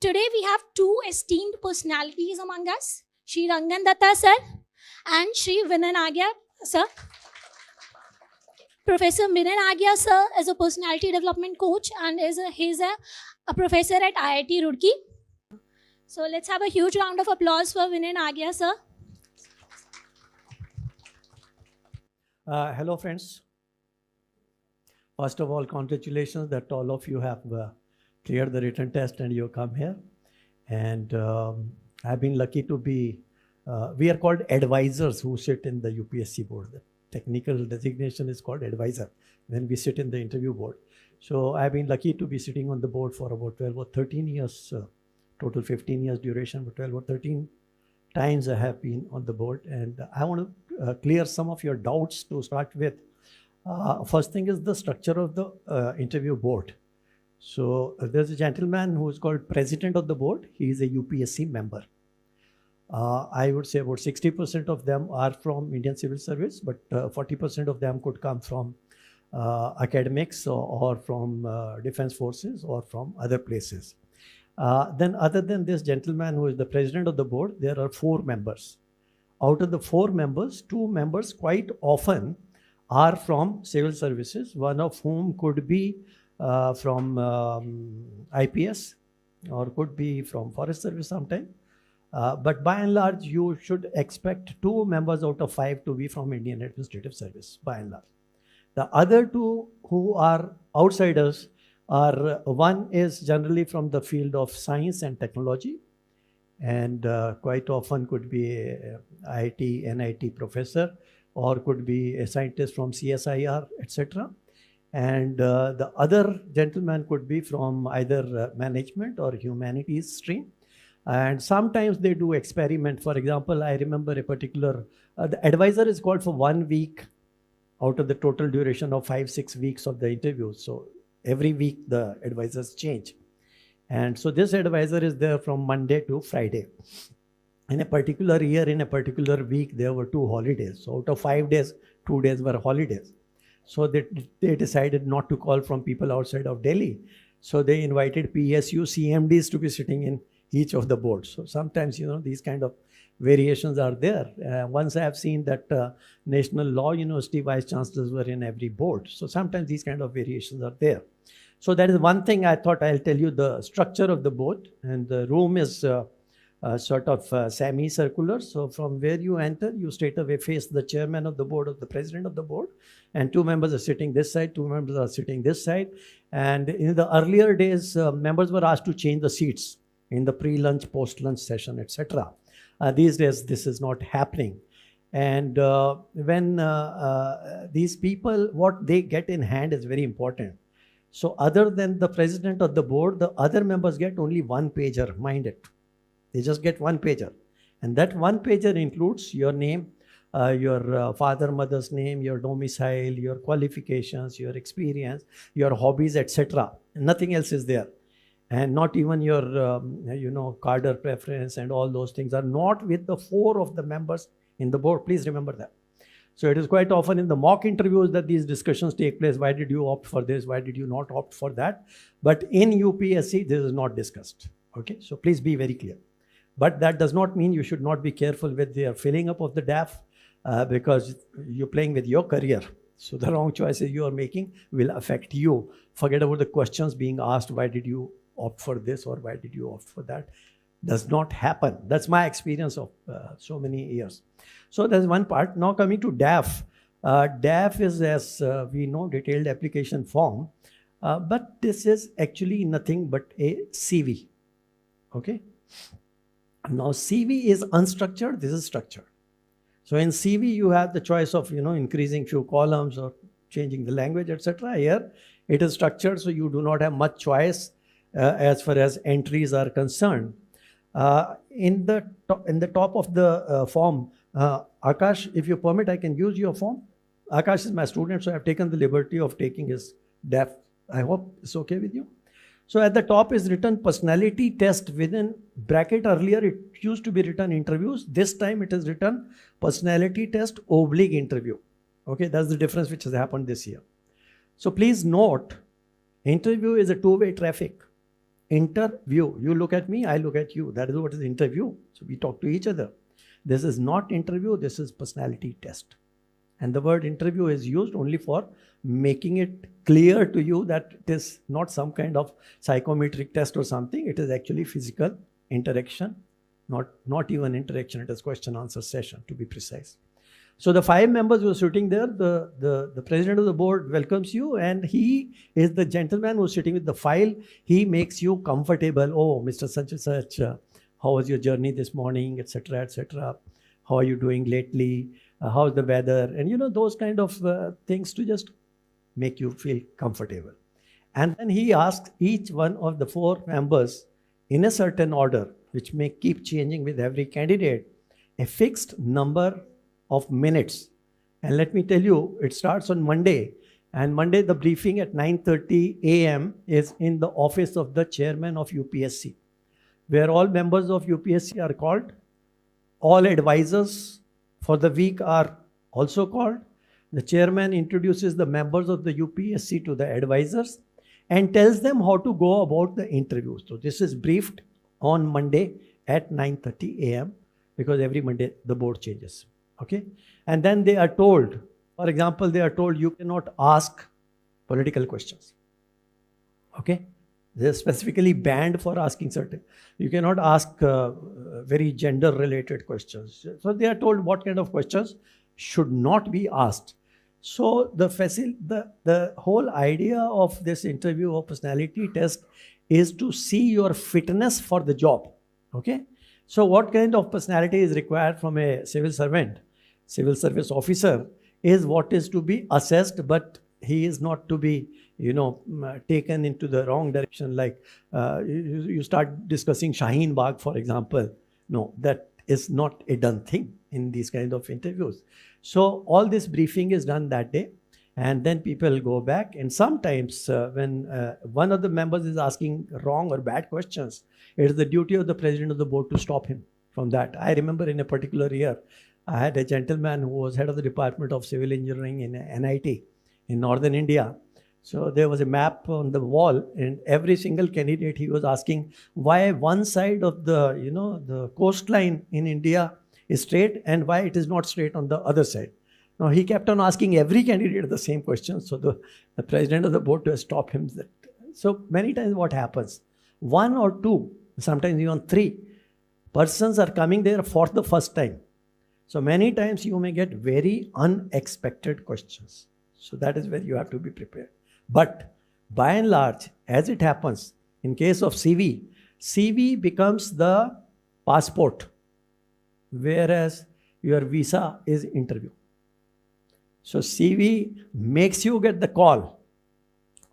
Today we have two esteemed personalities among us, Shri Rangan Datta sir and Shri Vinay Nangia sir. Professor Vinay Nangia sir is a personality development coach and he's a professor at IIT Roorkee. So let's have a huge round of applause for Vinay Nangia sir. Hello friends. First of all, congratulations that all of you have cleared the written test and you come here. And I've been lucky to be, we are called advisors who sit in the UPSC board. The technical designation is called advisor when we sit in the interview board. So I've been lucky to be sitting on the board for about 12 or 13 years, total 15 years duration, but 12 or 13 times I have been on the board. And I want to clear some of your doubts to start with. First thing is the structure of the interview board. So there's a gentleman who is called president of the board. He is a UPSC member. I would say about 60% of them are from Indian Civil Service, but 40% of them could come from academics or from defense forces or from other places. Then other than this gentleman who is the president of the board, there are 4 members. Out of the 4 members, 2 members quite often are from civil services, one of whom could be from IPS or could be from Forest Service sometime. But by and large, you should expect 2 members out of 5 to be from Indian Administrative Service, by and large. The other 2 who are outsiders are, one is generally from the field of science and technology, and quite often could be a IIT, NIT professor, or could be a scientist from CSIR, etc. And the other gentleman could be from either management or humanities stream. And sometimes they do experiment. For example, I remember a particular, the advisor is called for 1 week out of the total duration of 5-6 weeks of the interview. So every week the advisors change. And so this advisor is there from Monday to Friday. In a particular year, in a particular week, there were 2 holidays. So out of 5 days, 2 days were holidays. So they decided not to call from people outside of Delhi. So they invited PSU CMDs to be sitting in each of the boards. So sometimes, these kind of variations are there. Once I have seen that National Law University vice chancellors were in every board. So sometimes these kind of variations are there. So that is one thing I thought I'll tell you, the structure of the board. And the room is sort of semi-circular. So from where you enter, you straight away face the chairman of the board or the president of the board. And 2 members are sitting this side, 2 members are sitting this side. And in the earlier days, members were asked to change the seats in the pre-lunch, post-lunch session, etc. These days, this is not happening. And when these people, what they get in hand is very important. So other than the president of the board, the other members get only 1 pager, mind it. They just get 1 pager. And that 1 pager includes your name, your father, mother's name, your domicile, your qualifications, your experience, your hobbies, etc. Nothing else is there. And not even your, cadre preference and all those things are not with the 4 of the members in the board. Please remember that. So it is quite often in the mock interviews that these discussions take place. Why did you opt for this? Why did you not opt for that? But in UPSC, this is not discussed. Okay, so please be very clear. But that does not mean you should not be careful with the filling up of the DAF because you're playing with your career. So the wrong choices you are making will affect you. Forget about the questions being asked, why did you opt for this or why did you opt for that? Does not happen. That's my experience of so many years. So there's one part. Now coming to DAF. DAF is, as we know, detailed application form. But this is actually nothing but a CV. Okay. Now CV is unstructured, this is structured. So in CV you have the choice of increasing few columns or changing the language, etc. Here it is structured, so you do not have much choice as far as entries are concerned. In the top of the form, Akash, if you permit, I can use your form. Akash is my student, so I have taken the liberty of taking his DAF. I hope it's okay with you. So at the top is written personality test within bracket. Earlier it used to be written interviews. This time it is written personality test / interview. Okay, that's the difference which has happened this year. So please note, interview is a 2-way traffic. interview. You look at me, I look at you. That is what is interview. So we talk to each other. This is not interview, this is personality test. And the word interview is used only for making it clear to you that it is not some kind of psychometric test or something. It is actually physical interaction, not even interaction. It is question answer session, to be precise. So the 5 members who are sitting there, the president of the board welcomes you, and he is the gentleman who is sitting with the file. He makes you comfortable. Oh, Mr. Such and such, how was your journey this morning, etc., etc. How are you doing lately? How's the weather? And those kind of things to just make you feel comfortable. And then he asks each one of the 4 members in a certain order, which may keep changing with every candidate, a fixed number of minutes. And let me tell you, it starts on Monday. And Monday, the briefing at 9:30 a.m. is in the office of the chairman of UPSC, where all members of UPSC are called. All advisors for the week are also called. The chairman introduces the members of the UPSC to the advisors and tells them how to go about the interview. So this is briefed on Monday at 9:30 a.m. because every Monday the board changes. Okay? And then they are told, for example, they are told you cannot ask political questions. Okay? They are specifically banned for asking certain. You cannot ask very gender-related questions. So they are told what kind of questions should not be asked. So the whole idea of this interview or personality test is to see your fitness for the job. Okay? So what kind of personality is required from a civil servant, civil service officer, is what is to be assessed, but he is not to be taken into the wrong direction. Like you start discussing Shaheen Bagh, for example. No, that is not a done thing in these kind of interviews. So all this briefing is done that day, and then people go back. And sometimes when one of the members is asking wrong or bad questions, it is the duty of the president of the board to stop him from that. I remember in a particular year, I had a gentleman who was head of the Department of Civil Engineering in NIT in northern India. So there was a map on the wall, and every single candidate, he was asking why one side of the coastline in India is straight and why it is not straight on the other side. Now he kept on asking every candidate the same question. So the president of the board to stop him. So many times what happens, 1 or 2, sometimes even 3 persons are coming there for the first time. So many times you may get very unexpected questions. So that is where you have to be prepared. But by and large, as it happens, in case of CV becomes the passport, whereas your visa is interview. So CV makes you get the call,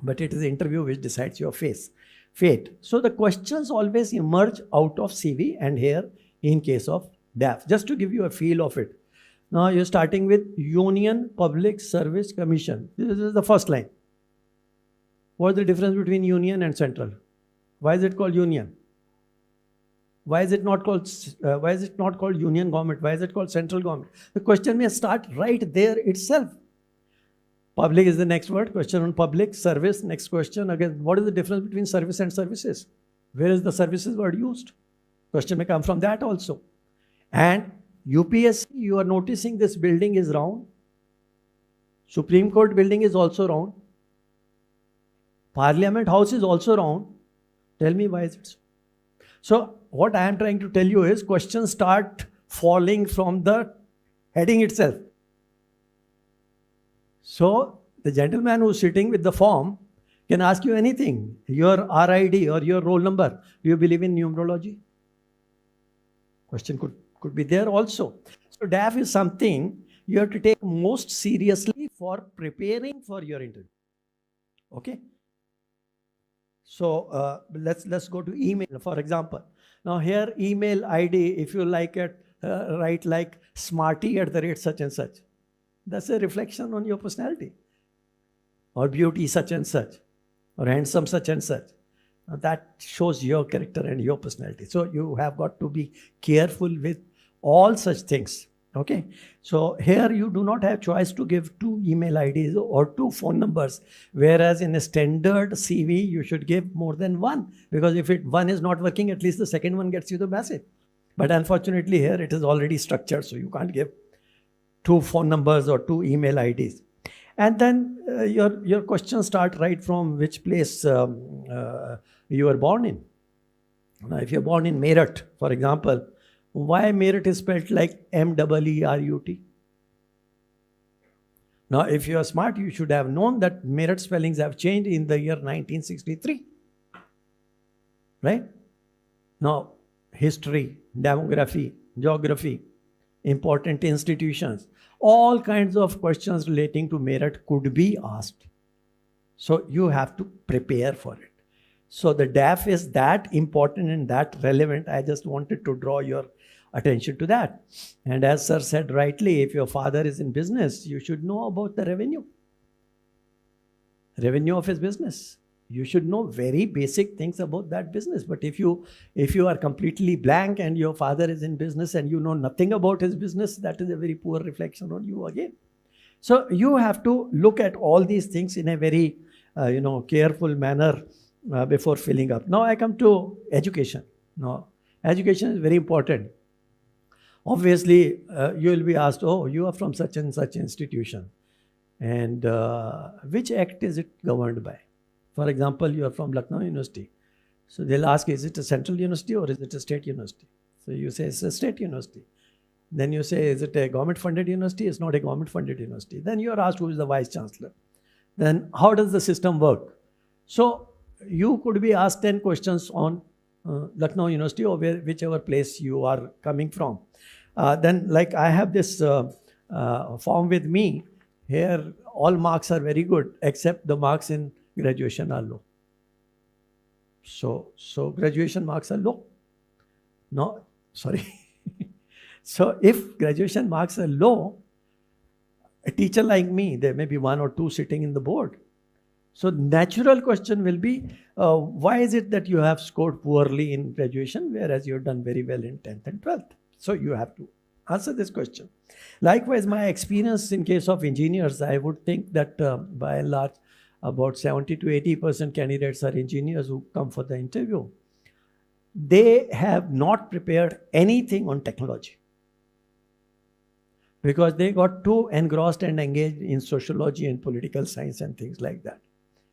but it is the interview which decides your fate. So the questions always emerge out of CV, and here in case of DAF, just to give you a feel of it. Now you're starting with Union Public Service Commission. This is the first line. What is the difference between union and central? Why is it called union? Why is it not called union government? Why is it called central government? The question may start right there itself. Public is the next word. Question on public. Service, next question. Again, what is the difference between service and services? Where is the services word used? Question may come from that also. And UPSC, you are noticing this building is round. Supreme Court building is also round. Parliament House is also round. Tell me why is it so? So what I am trying to tell you is questions start falling from the heading itself. So the gentleman who is sitting with the form can ask you anything. Your RID or your roll number. Do you believe in numerology? Question could be there also. So DAF is something you have to take most seriously for preparing for your interview. Okay? So let's go to email, for example. Now here email ID, if you like it, write like smarty@such and such. That's a reflection on your personality. Or beauty such and such. Or handsome such and such. Now that shows your character and your personality. So you have got to be careful with all such things. Okay, so here you do not have choice to give 2 email IDs or 2 phone numbers, whereas in a standard CV you should give more than one, because if one is not working, at least the second one gets you the message. But unfortunately here it is already structured, so you can't give 2 phone numbers or 2 email IDs. And then your questions start right from which place you were born in. Now, if you're born in Meerut, for example, why Meerut is spelled like Meerut? Now, if you are smart, you should have known that Meerut spellings have changed in the year 1963. Right? Now, history, demography, geography, important institutions, all kinds of questions relating to Meerut could be asked. So you have to prepare for it. So the DAF is that important and that relevant. I just wanted to draw your attention to that. And as sir said rightly, if your father is in business, you should know about the revenue of his business. You should know very basic things about that business. But if you are completely blank and your father is in business and you know nothing about his business, that is a very poor reflection on you again. So you have to look at all these things in a very careful manner before filling up. Now I come to education. Now education is very important. Obviously, you will be asked, oh, you are from such and such institution. And which act is it governed by? For example, you are from Lucknow University. So they'll ask, is it a central university or is it a state university? So you say it's a state university. Then you say, is it a government funded university? It's not a government funded university. Then you are asked who is the vice chancellor. Then how does the system work? So you could be asked 10 questions on Lucknow University or whichever place you are coming from. Then like I have this form with me. Here all marks are very good except the marks in graduation are low. So graduation marks are low. No, sorry. So if graduation marks are low, a teacher like me, there may be 1 or 2 sitting in the board. So natural question will be, why is it that you have scored poorly in graduation, whereas you have done very well in 10th and 12th? So you have to answer this question. Likewise, my experience in case of engineers, I would think that by and large, about 70 to 80% candidates are engineers who come for the interview. They have not prepared anything on technology because they got too engrossed and engaged in sociology and political science and things like that.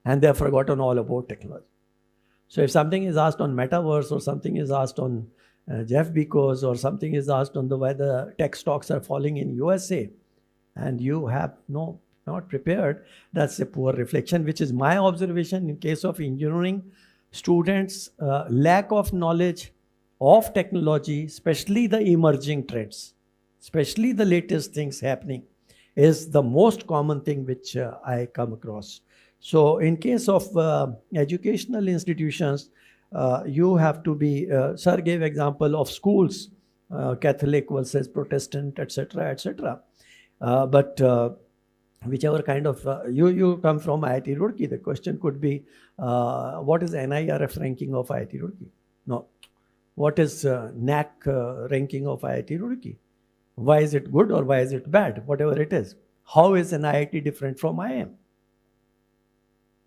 And they have forgotten all about technology. So if something is asked on metaverse or something is asked on Jeff Bezos or something is asked on why the tech stocks are falling in USA and you have not prepared, that's a poor reflection, which is my observation in case of engineering students. Lack of knowledge of technology, especially the emerging trends, especially the latest things happening, is the most common thing which I come across. So in case of educational institutions, you have to be, sir gave example of schools, Catholic versus Protestant, etc., etc. But whichever kind of, you come from IIT Roorkee, the question could be, what is NIRF ranking of IIT Roorkee? No. What is NAC ranking of IIT Roorkee? Why is it good or why is it bad? Whatever it is. How is an IIT different from IIM?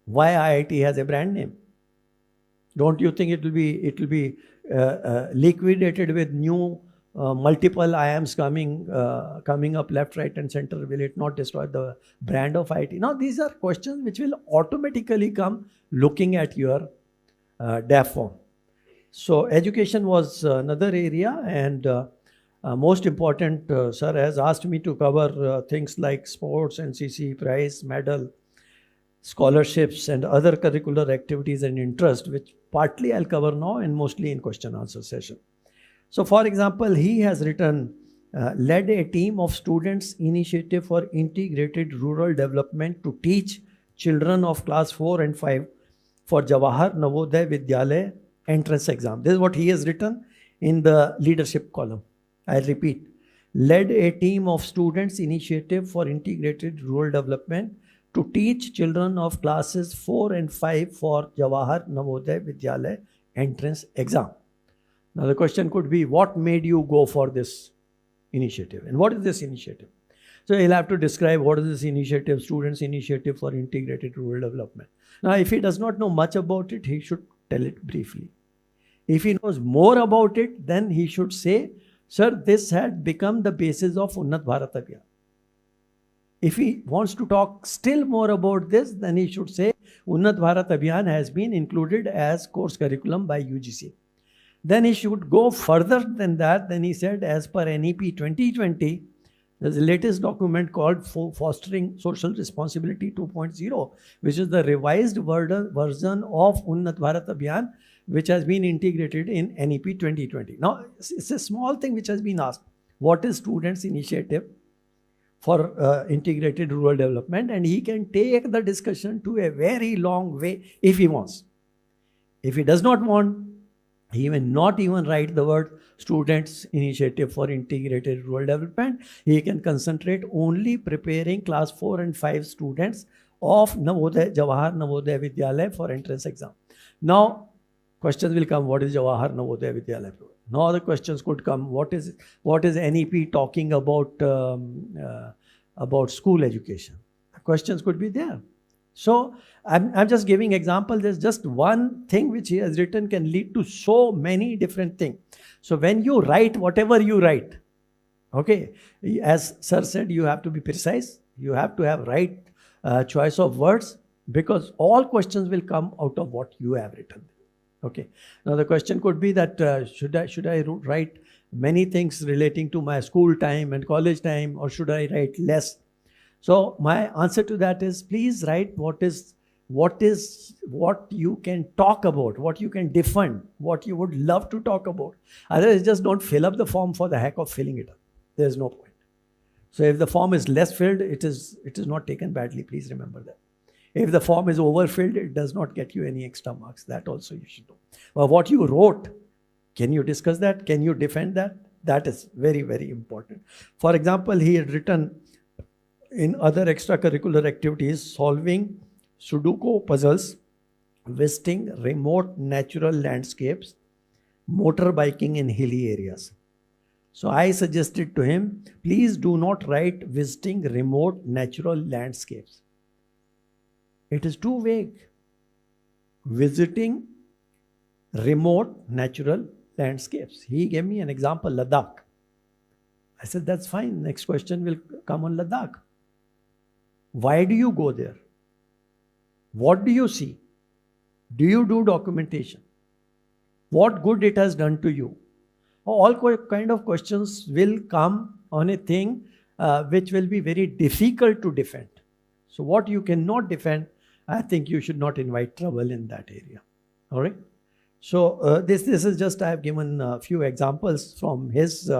Why IIT has a brand name? Don't you think it will be liquidated with new multiple IIMs coming up left, right, and center? Will it not destroy the brand of IIT? Now, these are questions which will automatically come looking at your DAF form. So, education was another area, and most important, sir has asked me to cover things like sports, NCC prize, medal, scholarships, and other curricular activities and interest, which partly I'll cover now and mostly in question answer session. So for example, he has written, led a team of students initiative for integrated rural development to teach children of class 4 and 5 for Jawahar Navodaya Vidyalaya entrance exam. This is what he has written in the leadership column. I'll repeat. Led a team of students initiative for integrated rural development to teach children of classes 4 and 5 for Jawahar Navodaya Vidyalaya entrance exam. Now the question could be, what made you go for this initiative. And what is this initiative? So he'll have to describe what is this initiative, students' initiative for integrated rural development. Now, if he does not know much about it, he should tell it briefly. If he knows more about it, then he should say, sir, this had become the basis of Unnat Bharat Abhiyan. If he wants to talk still more about this, then he should say, Unnat Bharat Abhiyan has been included as course curriculum by UGC. Then he should go further than that. Then he said, as per NEP 2020, there's a latest document called Fostering Social Responsibility 2.0, which is the revised version of Unnat Bharat Abhiyan, which has been integrated in NEP 2020. Now, it's a small thing which has been asked. What is students' initiative for integrated rural development? And he can take the discussion to a very long way if he wants. If he does not want, he may not even write the word students' initiative for integrated rural development. He can concentrate only preparing class 4 and 5 students of Jawahar Navodaya Vidyalaya for entrance exam. Now, questions will come, what is Jawahar Navodaya Vidyalaya? Now other questions could come, what is NEP talking about school education? Questions could be there. So I'm just giving example. There's just one thing which he has written can lead to so many different things. So when you write whatever you write, okay, as sir said, you have to be precise. You have to have right choice of words, because all questions will come out of what you have written. Okay. Now the question could be that should I write many things relating to my school time and college time, or should I write less? So my answer to that is, please write what you can talk about, what you can defend, what you would love to talk about. Otherwise, just don't fill up the form for the heck of filling it up. There is no point. So if the form is less filled, it is not taken badly. Please remember that. If the form is overfilled, it does not get you any extra marks. That also you should know. But what you wrote, can you discuss that? Can you defend that? That is very, very important. For example, he had written in other extracurricular activities, solving Sudoku puzzles, visiting remote natural landscapes, motorbiking in hilly areas. So I suggested to him, please do not write visiting remote natural landscapes. It is too vague. Visiting remote natural landscapes. He gave me an example, Ladakh. I said, that's fine. Next question will come on Ladakh. Why do you go there? What do you see? Do you do documentation? What good it has done to you? All kind of questions will come on a thing which will be very difficult to defend. So what you cannot defend, I think you should not invite trouble in that area. All right. So this is just, I have given a few examples from his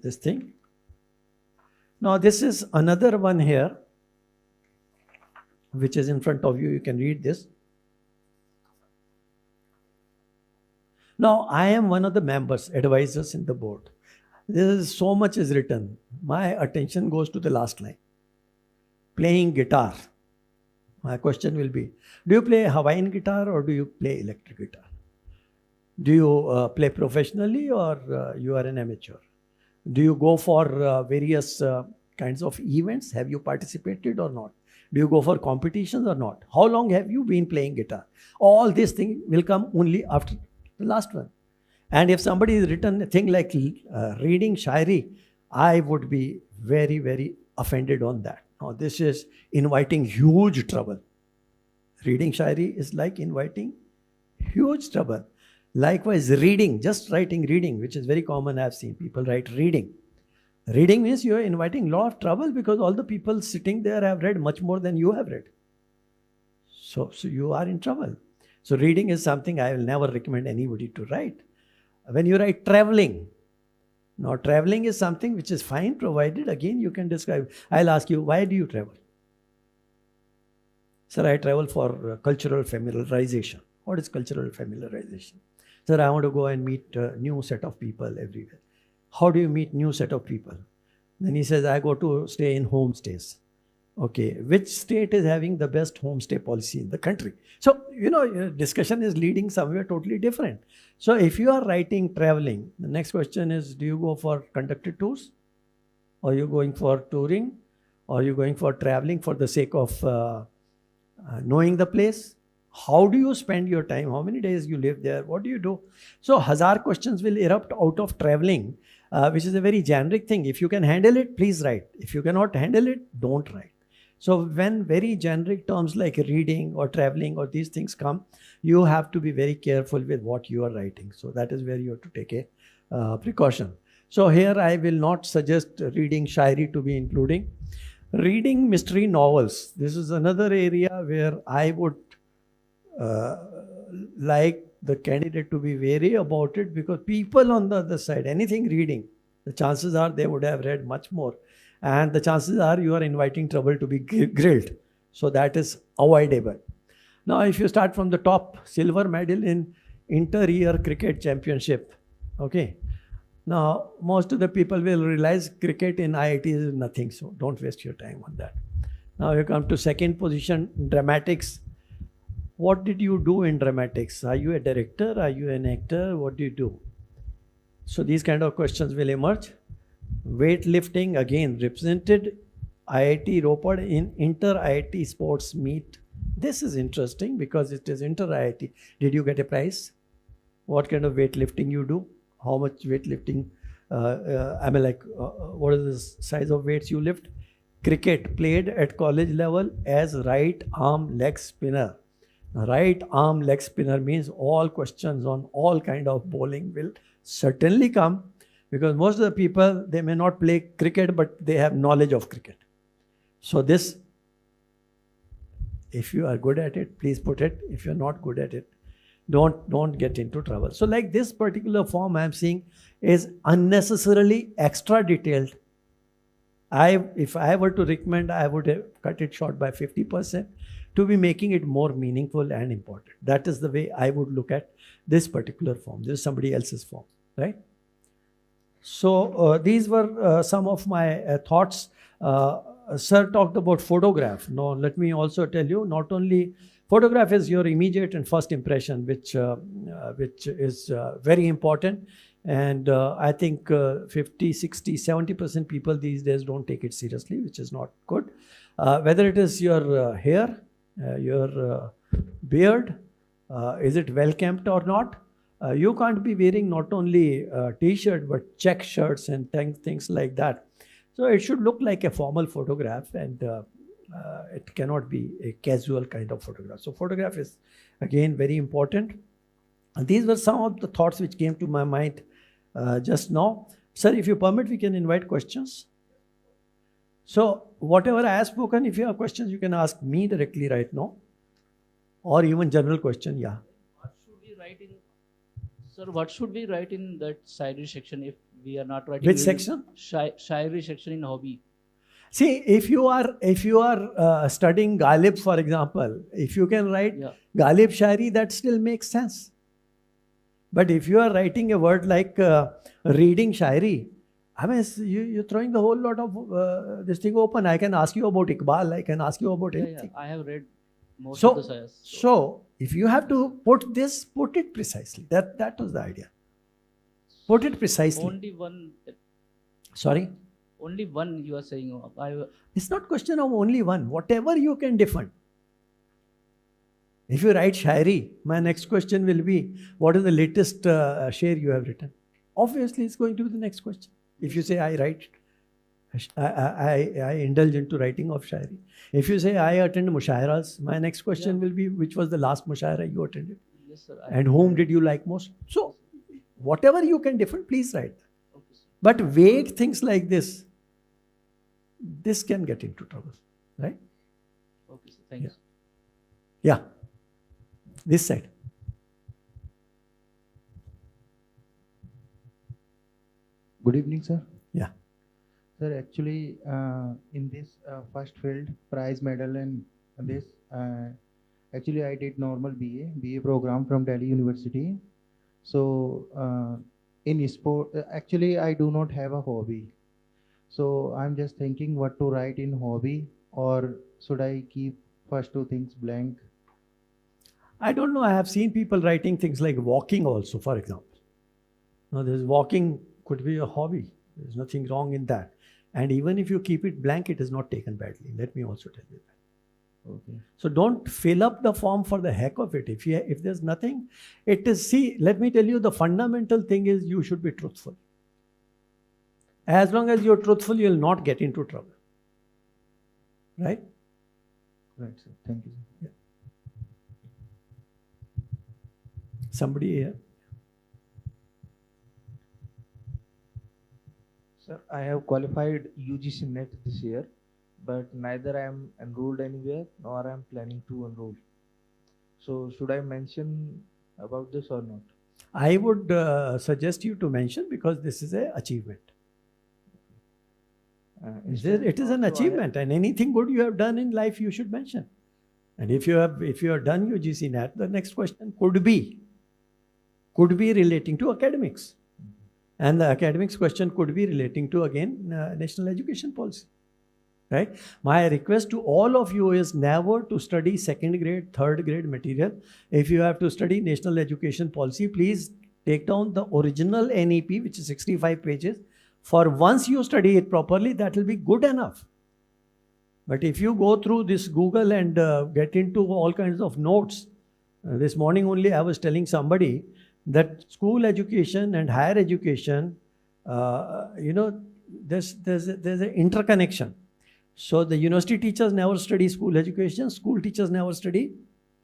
this thing. Now this is another one here, which is in front of you. You can read this. Now I am one of the members, advisors in the board. There is so much is written. My attention goes to the last line. Playing guitar. My question will be, do you play Hawaiian guitar or do you play electric guitar? Do you play professionally or you are an amateur? Do you go for various kinds of events? Have you participated or not? Do you go for competitions or not? How long have you been playing guitar? All these things will come only after the last one. And if somebody has written a thing like reading Shairi, I would be very, very offended on that. Now, this is inviting huge trouble. Reading Shairi is like inviting huge trouble. Likewise, reading, just writing reading, which is very common. I've seen people write reading. Reading means you are inviting a lot of trouble because all the people sitting there have read much more than you have read. So you are in trouble. So reading is something I will never recommend anybody to write. When you write traveling, now traveling is something which is fine, provided again you can describe. I'll ask you, why do you travel? Sir, I travel for cultural familiarization. What is cultural familiarization? Sir, I want to go and meet a new set of people everywhere. How do you meet new set of people? Then he says, I go to stay in homestays. Okay, which state is having the best homestay policy in the country? So, your discussion is leading somewhere totally different. So, if you are writing traveling, the next question is, do you go for conducted tours? Or are you going for touring? Or are you going for traveling for the sake of knowing the place? How do you spend your time? How many days you live there? What do you do? So, hazar questions will erupt out of traveling, which is a very generic thing. If you can handle it, please write. If you cannot handle it, don't write. So when very generic terms like reading or traveling or these things come, you have to be very careful with what you are writing. So that is where you have to take a precaution. So here I will not suggest reading Shairi to be including. Reading mystery novels. This is another area where I would like the candidate to be wary about it, because people on the other side, anything reading, the chances are they would have read much more. And the chances are you are inviting trouble to be grilled. So that is avoidable. Now, if you start from the top, silver medal in inter-year cricket championship. Okay. Now, most of the people will realize cricket in IIT is nothing. So don't waste your time on that. Now you come to second position, dramatics. What did you do in dramatics? Are you a director? Are you an actor? What do you do? So these kind of questions will emerge. Weightlifting, again, represented IIT Ropar in inter-IIT sports meet. This is interesting because it is inter-IIT. Did you get a prize? What kind of weightlifting you do? How much weightlifting? What is the size of weights you lift? Cricket, played at college level as right arm leg spinner. Right arm leg spinner means all questions on all kind of bowling will certainly come. Because most of the people, they may not play cricket, but they have knowledge of cricket. So this, if you are good at it, please put it. If you're not good at it, don't get into trouble. So like this particular form I'm seeing is unnecessarily extra detailed. If I were to recommend, I would have cut it short by 50% to be making it more meaningful and important. That is the way I would look at this particular form. This is somebody else's form, right? So these were some of my thoughts. Sir talked about photograph. Now let me also tell you, not only photograph is your immediate and first impression, which is very important. And I think 50, 60, 70% people these days don't take it seriously, which is not good. Whether it is your hair, your beard, is it well kept or not? You can't be wearing not only t-shirt but check shirts and things like that. So it should look like a formal photograph, and it cannot be a casual kind of photograph. So photograph is again very important. And these were some of the thoughts which came to my mind just now. Sir, if you permit, we can invite questions. So whatever I have spoken, if you have questions, you can ask me directly right now, or even general question. Yeah. What should we write in, sir? What should we write in that Shairi section if we are not writing? Which section? Shairi section in hobby. See, if you are studying Ghalib, for example, if you can write Ghalib Shairi, that still makes sense. But if you are writing a word like reading Shairi, I mean, you're throwing the whole lot of this thing open. I can ask you about Iqbal. I can ask you about anything. I have read most of the Shairs. So if you have to put this, put it precisely. That was the idea. Put it precisely. Only one. Sorry? Only one you are saying. It's not question of only one. Whatever you can define. If you write Shairi, my next question will be, what is the latest shair you have written? Obviously, it's going to be the next question. If you say, I indulge into writing of Shairi. If you say, I attend Mushairas, my next question will be, which was the last Mushaira you attended? Yes, sir. And whom did you like most? So, whatever you can define, please write. Okay, but vague things like this can get into trouble, right? Okay, sir. Thank you. Yeah. This side. Good evening, sir. Yeah. Sir, actually, in this first field, prize medal and this, actually I did normal BA program from Delhi University. So in sport, actually I do not have a hobby. So I'm just thinking what to write in hobby. or should I keep first two things blank? I don't know. I have seen people writing things like walking also, for example. Now, this walking could be a hobby. There's nothing wrong in that. And even if you keep it blank, it is not taken badly. Let me also tell you that. Okay. So don't fill up the form for the heck of it. If there's nothing, it is, see, let me tell you, the fundamental thing is you should be truthful. As long as you're truthful, you'll not get into trouble. Right? Right, sir. Thank you, sir. Somebody here? Sir, I have qualified UGC NET this year, but neither I am enrolled anywhere nor I am planning to enroll. So should I mention about this or not? I would suggest you to mention, because this is an achievement. It is an achievement, and anything good you have done in life you should mention. And if you have done UGC NET, the next question could be relating to academics. And the academics question could be relating to, again, national education policy. Right? My request to all of you is never to study second grade, third grade material. If you have to study national education policy, please take down the original NEP, which is 65 pages. For once you study it properly, that will be good enough. But if you go through this Google and get into all kinds of notes, this morning only I was telling somebody that school education and higher education, there's an interconnection. So the university teachers never study school education, school teachers never study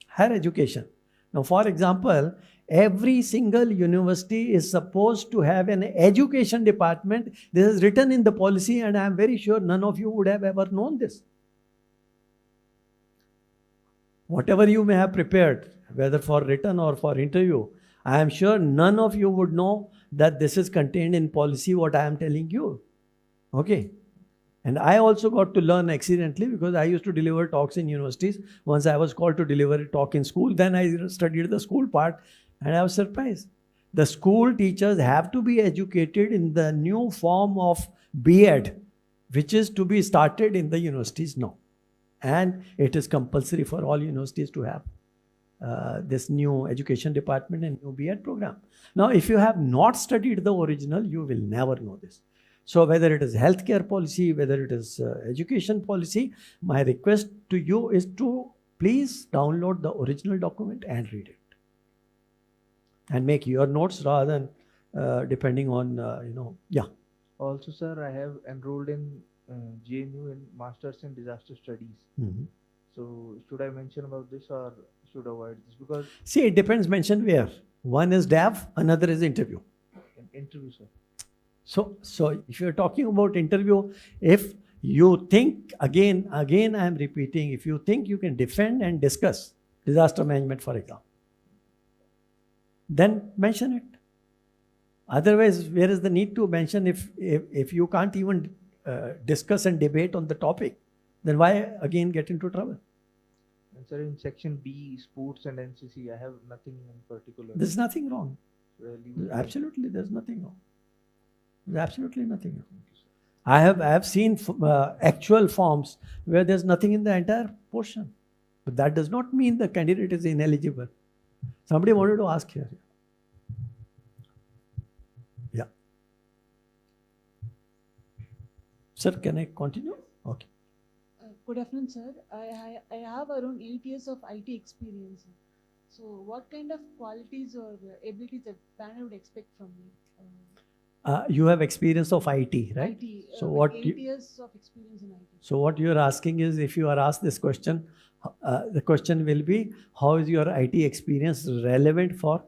higher education. Now, for example, every single university is supposed to have an education department. This is written in the policy, and I am very sure none of you would have ever known this. Whatever you may have prepared, whether for written or for interview, I am sure none of you would know that this is contained in policy, what I am telling you. Okay. And I also got to learn accidentally, because I used to deliver talks in universities. Once I was called to deliver a talk in school, then I studied the school part, and I was surprised. The school teachers have to be educated in the new form of B.Ed, which is to be started in the universities now. And it is compulsory for all universities to have this new education department and new B.Ed program. Now, if you have not studied the original, you will never know this. So whether it is healthcare policy, whether it is education policy, my request to you is to please download the original document and read it. And make your notes rather than depending on, yeah. Also, sir, I have enrolled in JNU in Masters in Disaster Studies. Mm-hmm. So should I mention about this or should avoid this? Because see, it depends, mention where. One is DAV, another is interview. in interview, sir. So if you're talking about interview, if you think, again I am repeating, if you think you can defend and discuss disaster management, for example, then mention it. Otherwise, where is the need to mention if you can't even discuss and debate on the topic? Then why again get into trouble? And sir, in section B, sports and NCC, I have nothing in particular. There's nothing wrong. Really? Absolutely, there's nothing wrong. There's absolutely nothing wrong. I have seen actual forms where there's nothing in the entire portion. But that does not mean the candidate is ineligible. Somebody wanted to ask here. Yeah. Sir, can I continue? Okay. Good afternoon, sir. I have around 8 years of IT experience. So what kind of qualities or abilities that panel would expect from me? You have experience of IT, right? IT. So with what 8 years of experience in IT. So what you are asking is, if you are asked this question, the question will be, how is your IT experience relevant for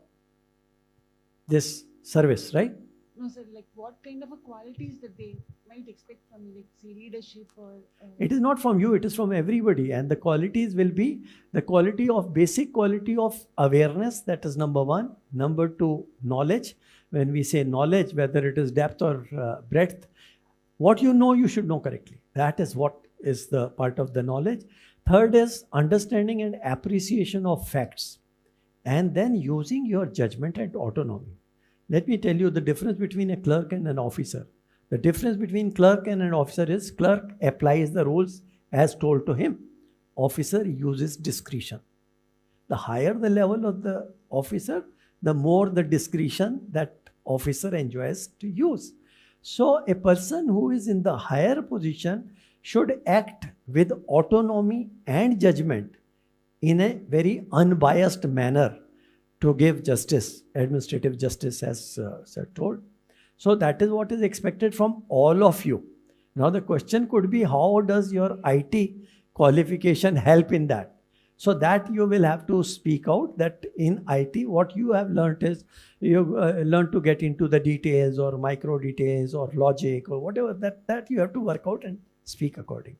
this service, right? No, sir. Like what kind of qualities that they might expect from me, like say leadership or. It is not from you, it is from everybody. And the qualities will be the basic quality of awareness, that is number one. Number two, knowledge. When we say knowledge, whether it is depth or breadth, what you know, you should know correctly. That is what is the part of the knowledge. Third is understanding and appreciation of facts. And then using your judgment and autonomy. Let me tell you the difference between a clerk and an officer. The difference between clerk and an officer is clerk applies the rules as told to him. Officer uses discretion. The higher the level of the officer, the more the discretion that officer enjoys to use. So a person who is in the higher position should act with autonomy and judgment in a very unbiased manner to give justice, administrative justice, as sir told. So that is what is expected from all of you. Now the question could be, how does your IT qualification help in that? So that you will have to speak out that in IT, what you have learned is you learn to get into the details or micro details or logic or whatever that you have to work out and speak according.